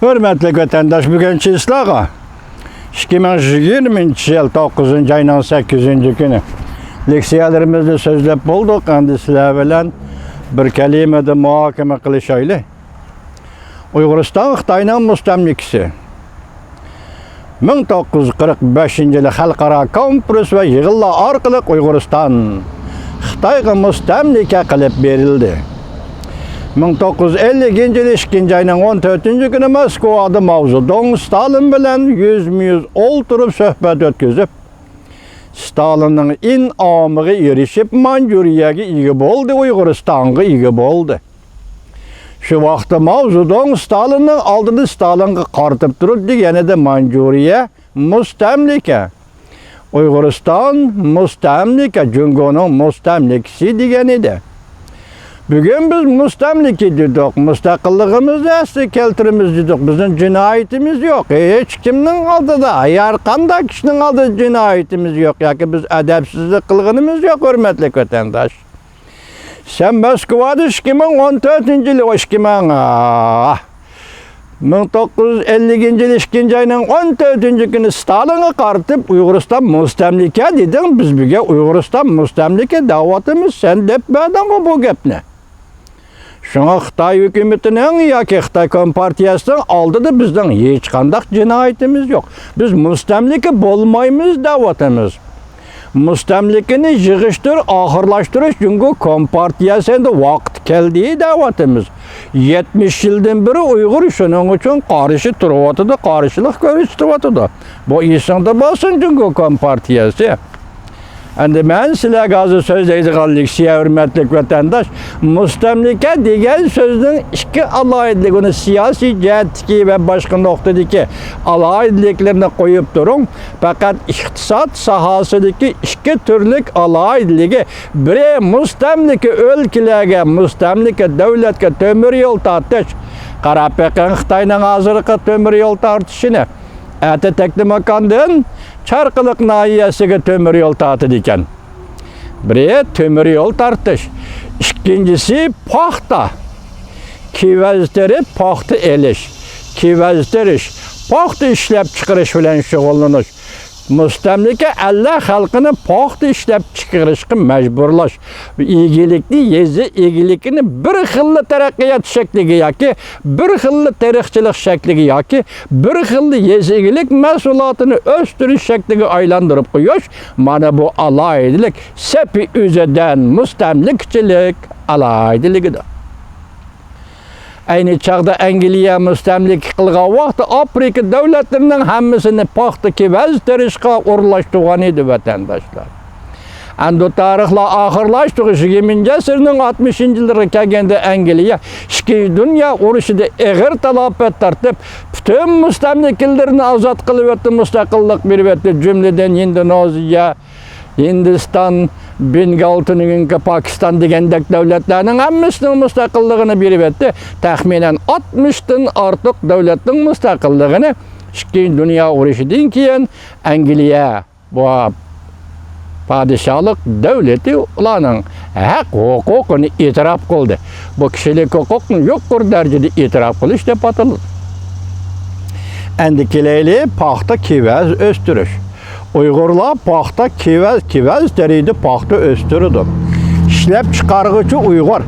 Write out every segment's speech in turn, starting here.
Hürmetli vatandaş, bugün Çislağa 2020 yıl 9. ayının 8. günü leksiyelerimizde sözlep bulduk. Endi sizler bilen bir kelimede muhakeme kılışaylı. Uyg'uriston Xitoyning mustamlikasi 1945 yılı xalqaro konfrans ve yig'inlar orqali Uyg'uriston Xitoyga mustamlika qilib berildi. 1950 yılı 2. ayının 14. günü Moskova'da Mao Zedong Stalin bilen yüz oturup söhbet ötküzüp Stalin'in inamığı erişip Manjuriyaga ega bo'ldi, Uyg'uristonga ega bo'ldi. Şu vaqtda Mao Zedong Stalin'in aldığını Stalin'ga qartib turib deganida Manjuriya mustamlika. Uyg'uriston mustamlika, Jungoning mustamlikasi degan edi. Bugün biz mustamlika dedik, mustaqilligimizni asli keltirimiz dedik. Bizning jinoyatimiz yok. Hech kimning oldida, har qanday kishining oldida jinoyatimiz yok. Yoki biz adabsizlik qilganimiz yok, hurmatli vatandosh. Sen Moskovada 2014 yılı 1950 yılı 2. ayının 14. günü Stalin'e qartib Uyg'uriston mustamlika dedin. Biz bugün Uyg'uriston mustamlika davatımız sen dep berdin bu gapni. Şuna Xitoy hükümetinin yoki Xitoy Kompartiyasının oldida bizning hech qanday jinoyatimiz yok. Biz mustamlika bo'lmaymiz davatımız. Mustamlikini yig'ishtir, oxirlashtirish Jungo Kompartiyasida vaqt keldi davatımız. 70 yıldan beri Uyg'ur shuning uchun qarshi turyapti, qarshilik ko'rsatyapti. Bu esingda bo'lsin Jungo Kompartiyasi. Endi men sizlarga hozir so'zlaydigan leksiya, hurmatli vatandosh, mustamlika degan so'zning ikki alohidligini, siyosiy jihatdagi va boshqa nuqtadagi alohidliklarni qo'yib turing. Faqat iqtisod sohasidagi ikki turlik alohidligi, biri mustamlika o'lkalarga, mustamlika davlatga temir yo'l tortish. Qarab beqing Xitoyning hozirgi temir yo'l tortishini. Atatekli makondan Çarqılık nahiyasiga temir yo'l tortadi ekan. Biri temir yo'l tortish, ikkinchisi paxta. Kivaztirib paxta elish, kivaztirish, paxta ishlab chiqarish bilan shug'ullanish. Mustamlika alla xalqini paxta ishlab chiqarishga majburlash. Egilikni, yezi egilikini bir xil taraqqiyot shakliga yoki bir xil tarixchilik shakliga yoki bir xil yezi egilik mahsulotini o'stirish shakliga aylantirib qo'yish, mana bu alohidlik sepi o'zidan mustamlikchilik alohidligidir. Aynı çağda Angliya mustamlik qilgan vaqtda Afrika davlatlarining hammasini paxta kivaztirishga o'rlashtirgan edi vatandoshlar. Endi tarixlar oxirlashtirib 20. asrning 60. yillariga kelganda Angliya ikki dunyo urushida og'ir talafot tortib, butun mustamlikalarni ozod qilib o'tdi, mustaqillik berib o'tdi, jumladan Indoneziya, Hindiston, Bengal, Pakistan degandek davlatlarning hammasining mustaqilligini berib o'tdi. Taxminan 60 dan ortiq davlatning mustaqilligini Ikkinchi dunyo urushidan keyin Angliya bu padişahlık devleti ularning haq huquqini e'tirof qildi. Bu kishilik huquqni yuqori darajada e'tirof qilish deb ataladi. Endi kelayli paxta kivaz o'stirish. Uyg'urlar paxta kivaz deriydi, paxta o'stirdi. İşlep chiqarg'uvchi Uyg'ur.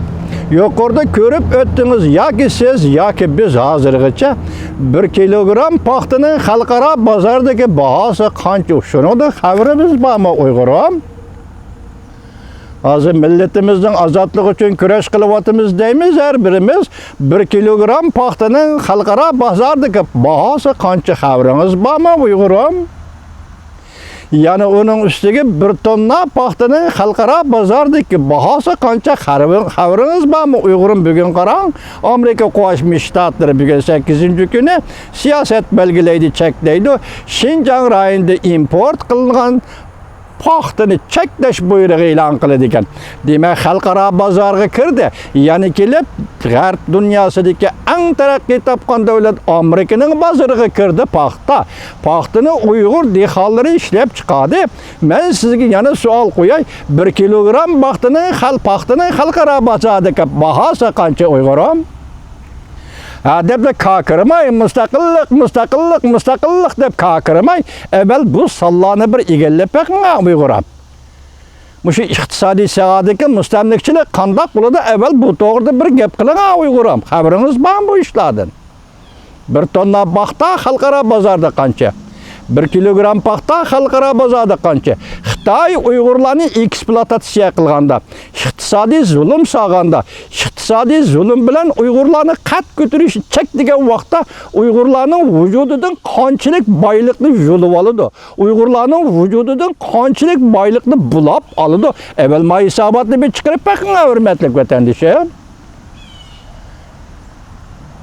Yuqorida ko'rib o'tdingiz, yoki siz yoki biz hozirgacha 1 kilogram paxtaning xalqaro bozordagi bahosi qancha? Shuningda xabarimiz bormi Uyg'urim? Hozir millatimizning ozodligi uchun kurash qilyapmiz deymiz har birimiz. 1 kilogram paxtaning xalqaro bozordagi bahosi qancha xabaringiz bormi Uyg'urim? Yani onun üstüge 1 tonna paxtaning xalqaro bozordagi bahosi qancha xabaringiz bormi Uyg'urim? Bugun qarang, Amerika Qo'shma Shtatlari bugun 8. kuni siyosat belgilaydi, cheklaydi. Xinjiang rayonida import qilingan paxtani cheklash buyrug'i e'lon qiladi ekan. Demak, xalqaro bozorga kirdi. Ya'ni kelib, g'arb dunyosidagi eng taraqqiy topgan davlat Amerikaning bozoriga kirdi paxta. Paxtani Uyg'ur dehqonlari ishlab chiqadi. Men sizga yana savol qo'yay. 1 kilogram paxtaning xalqaro bozoridagi bahosi qancha Uyg'urim? deb de kakırmay, müstakillik deb kakırmay, evvel bu sallanı bir egellep bakınga Uyguram. Muşu iqtisadi sağadaki müstemlikçilik kandak bulu da evvel bu doğruda bir gep kılınga Uyguram. Haberiniz var bu işlerden. Bir tonna paxta xalqaro bozorda qancha? 1 kilogram paxta xalqaro bozorda qancha? Xitoy Uyg'urlarni ekspluatatsiya qilganda, iqtisodiy zulm sog'anda, iqtisodiy zulm bilan Uyg'urlarni qat ko'tarish chekdigan vaqtda Uyg'urlarning vujudidan qanchalik boylikni yulib oladi. Uyg'urlarning vujudidan qanchalik boylikni bulab oladi. Evvel ma hisobotni bir chiqarib baqing, hurmatli vatandoshlar.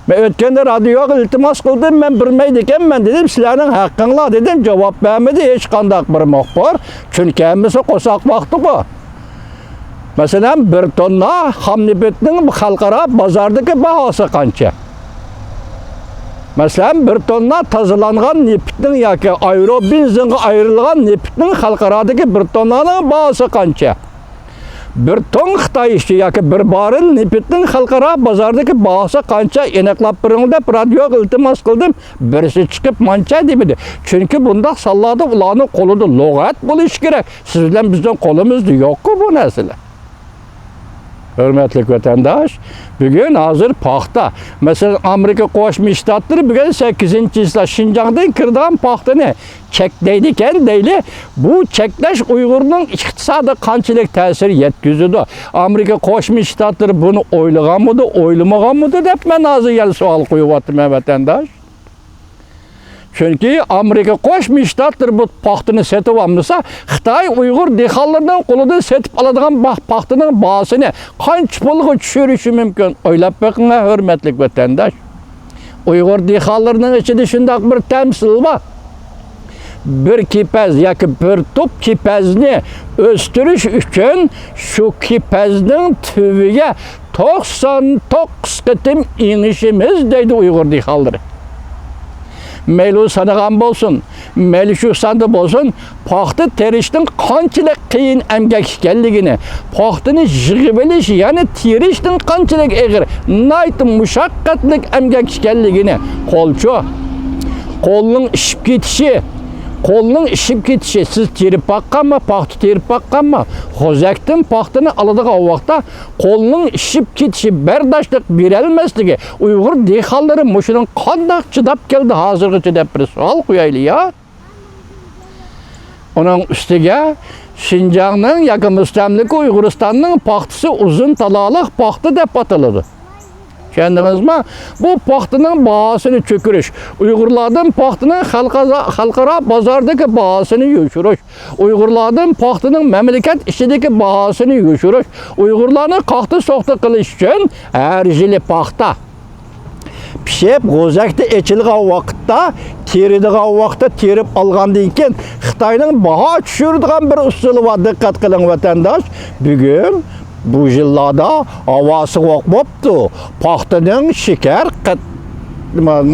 Ben ötkende radyoya iltimas kıldım, ben bilmeydiken ben dedim sizlerin hakkınla dedim, cevap vermedi hiç kandak bir muhbir. Çünkü hemisi kosak vakti bu. Mesela bir tonna hamnibetinin halkara bazardaki bahası kança. Mesela bir tonna tazılanğan neftin yaki ayrı benzinge ayrılgan neftin halkaradaki bir tonnanın bahası kança. Bir ton Xitoy işçi yoki bir baril neftin xalqaro bozordagi bahası qancha aniqlab beringlar deb radioga iltimos qildim. Birisi chiqib mancha debdi. Chunki bunda sallada ularning qo'lida lug'at bo'lishi kerak. Siz bilan bizning qo'limizda yo'q-ku bu narsalar. Hürmetli vatandaş, bugün hazır paxta. Mesela Amerika Qo'shma Shtatlari bugün 8-yilda Şinjan'dan kirdigan paxtani chekleydiken deyli. Bu cheklash Uyg'urning iqtisodiga qanchalik ta'sir yetkazadi? Amerika Qo'shma Shtatlari buni o'ylaganmidi, o'ylamaganmidi deb men hozir savol qo'yapman vatandaş. Çünkü Amerika Qo'shma Shtatlari bu paxtani setib olmasa, Xitoy Uyg'ur dehqonlarining qo'lida setib oladigan paxtaning bahosini qancha pulga tushirishi mumkin? O'ylab baqing, hurmatli vatandosh. Uyg'ur dehqonlarining ichida shunday bir tamsil bor. Bir kipaz yoki bir top kipazni o'stirish uchun shu kipazning tubiga 99 qitim inishimiz deydi Uyg'ur dehqonlari. Meylu sanıgan bolsun, meylu şu sandı bolsun, paxta teriştin qanchalik qiyin emgak ekanligini, paxtani yig'ib yani terishtin qanchalik eg'ir, nayt mushaqqatlik emgak ekanligini, qo'lchi, qo'lning ishib ketishi, qo'lning ishib ketishi, siz terib baqqanmi, paxta terib baqqanmi, xo'jakdan paxtani oladigan vaqtda qo'lning ishib ketishi, bardashlik berolmasligi, Uyg'ur dehqonlari mushuning qanday chidab keldi hozirgacha deb bir savol qo'yaylik ya. Onun ustiga Şinjanning yoki mustamlika Uyg'uristonning paxtasi uzun talaliq paxta deb ataladi. Kendinizme bu paxtanın bahasını çökürüş, Uygurlardan paxtanın xalqaro bozordagi bahasını yo'shirish, Uygurlardan paxtanın memleket işidagi bahasını yo'shirish, Uygurlarni qaqti soqti qilish uchun har yili paxta pishib, g'o'zakda echilgan vaqtda, teradigan vaqtda terib olgandan keyin Xitoyning baho tushiradigan bir usuli bor. Diqqat qiling vatandosh. Bugun bu yıllarda havası qo'yibdi. Paxtaning shakar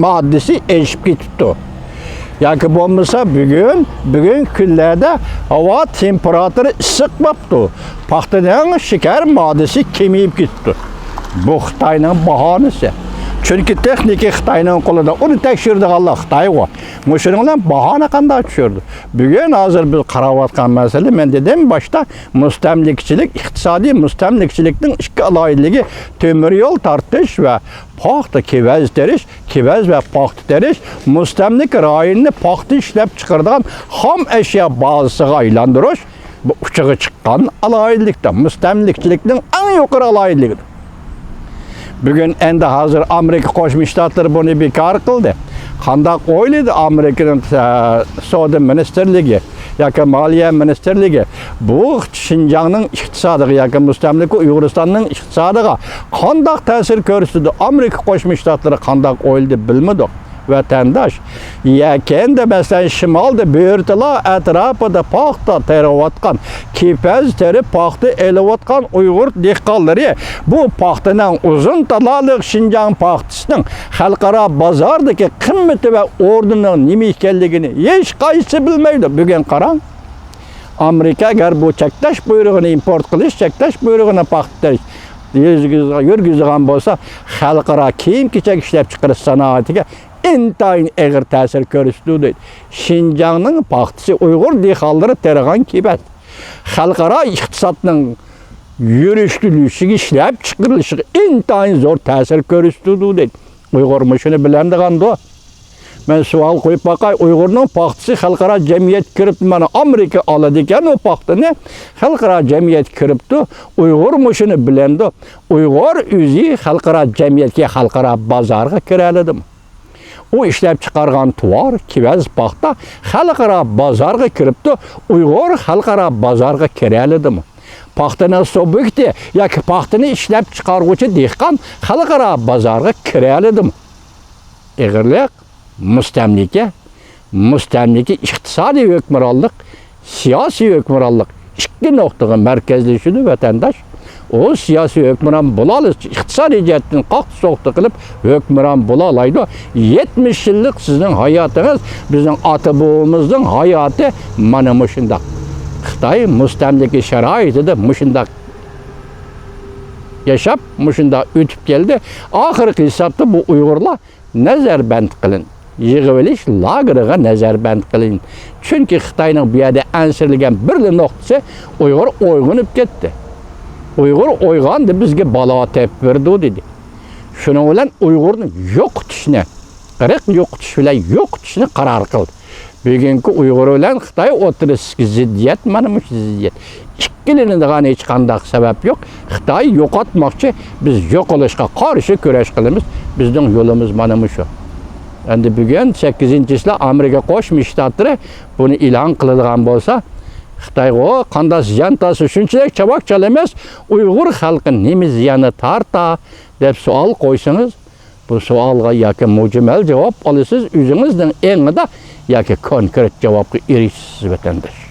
maddesi eshib ketibdi. Yoki bo'lmasa bugun kunlarda havo temperaturi issiq bo'libdi. Paxtaning shakar maddesi kemayib ketibdi. Bu Xitoyning bahonasi. Çünkü texnika Xitoyning qo'lida, uni tekshiradiganlar Xitoy bor. Mushuning bilan bahona qanday tushirdi? Bugun hozir biz qarayotgan masala, men dedim boshda, mustamlikchilik, iqtisodiy mustamlikchilikning ikki aloyiligi temir yo'l tortish va paxta kevaz terish, kevaz va paxta terish mustamlik rayonini paxta ishlab chiqaradigan xom ashyo bazasiga aylantirish bu uchiga chiqqan aloyilikda mustamlikchilikning eng yuqori aloyiligidir. Bugün endi hazır Amerika Qo'shma Shtatlari buni bekor qildi. Qanday o'ylaydi Amerikaning savdo ministerligi yoki moliya ministerligi bu Şinjanning iqtisodiga yoki mustamlika Uyg'uristonning iqtisodiga qanday ta'sir ko'rsatdi? Amerika Qo'shma Shtatlari qanday o'yladi bilmadik. Vatandaş, yakende mesela şimalda büyürtüla etrafında paxta teriyotgan, kipaz terip paxta eliyotgan Uyghur dehqonlari bu paxtaning uzun talaliq Şinjan paxtasının xalqaro bozordagi qimmati va o'rnining nima ekanligini hech qaysi bilmaydi. Bugun qarang, Amerika agar bu cheklash buyrug'ini import qilish, cheklash buyrug'ini paxta terish yurgizgan bolsa, xalqaro kiyim-kechak ishlab chiqarish sanoatiga intayin ağır ta'sir ko'rsatdi deydi. Şinjanning paxtasi Uyg'ur dehqonlari tergan kibet. Xalqaro iqtisodning yurishtirilishi, ishlab chiqarilishi intayin zo'r ta'sir ko'rsatdi deydi. Uyg'urmi shuni bilandiganda. Ben sual qo'yib baqay, Uyg'urning paxtasi xalqaro jamiyat kirib, mana Amerika oladi ekan o paxtani. Xalqaro jamiyat kiribdi, Uyg'urmi shuni bilandi. Uyg'ur o'zi xalqaro jamiyatga, xalqaro bozorga kiraladimi? O ishlab chiqargan tuvar, kivaz paxta xalqaro bozorga kiribdi, Uyg'ur xalqaro bozorga kiraladimi? Paxtani sub'ekti yoki paxtani ishlab chiqaruvchi dehqon xalqaro bozorga kiraladimi? Ig'irlik mustamlika iqtisodiy hukmronlik, siyosiy hukmronlik ikki nuqtaga markazlashadi vatandosh. O siyosiy hukmron bo'la oladi, iqtisodiy jihatdan qoq so'qti qilib hukmron bo'la oladi. 70 yillik sizning hayotingiz, bizning ota-bobomizning hayoti mana shunday. Xitoy mustamlika sharoitida shunday yashab, shunday o'tib keldi. Oxirgi hisobda bu Uyg'urlar nazarband qilin. Yig'ilish lageriga nazarband qilin. Chunki Xitoyning bu yerda ansirlagan bir nuqtasi Uyg'ur o'yg'inib ketdi. Uyg'ur o'yg'andi, bizga balo tep berdi dedi. Shuning bilan Uyg'urni yo'qotishni, qirq yo'qotish bilan yo'qotishni qaror qildi. Bugungi Uyg'ur bilan Xitoy o'tirishga ziddiyat, mana shu ziddiyat. Ikkilanadigan hech qanday sabab yo'q. Xitoy yo'qotmoqchi, biz yo'qolishga qarshi kurash qilamiz. Bizning yo'limiz mana shu. Endi bugun 8-yil Amerika Qo'shma Shtatlari buni e'lon qiladigan bo'lsa, Xitoyga qanday ziyon ta'si shunchalik chavakchal emas, Uyg'ur xalqi nima ziyoni tarta deb savol qo'ysangiz, bu savolga yoki mujmal javob olasiz, o'zingizning engida yoki konkret javobga erishasiz vatandosh.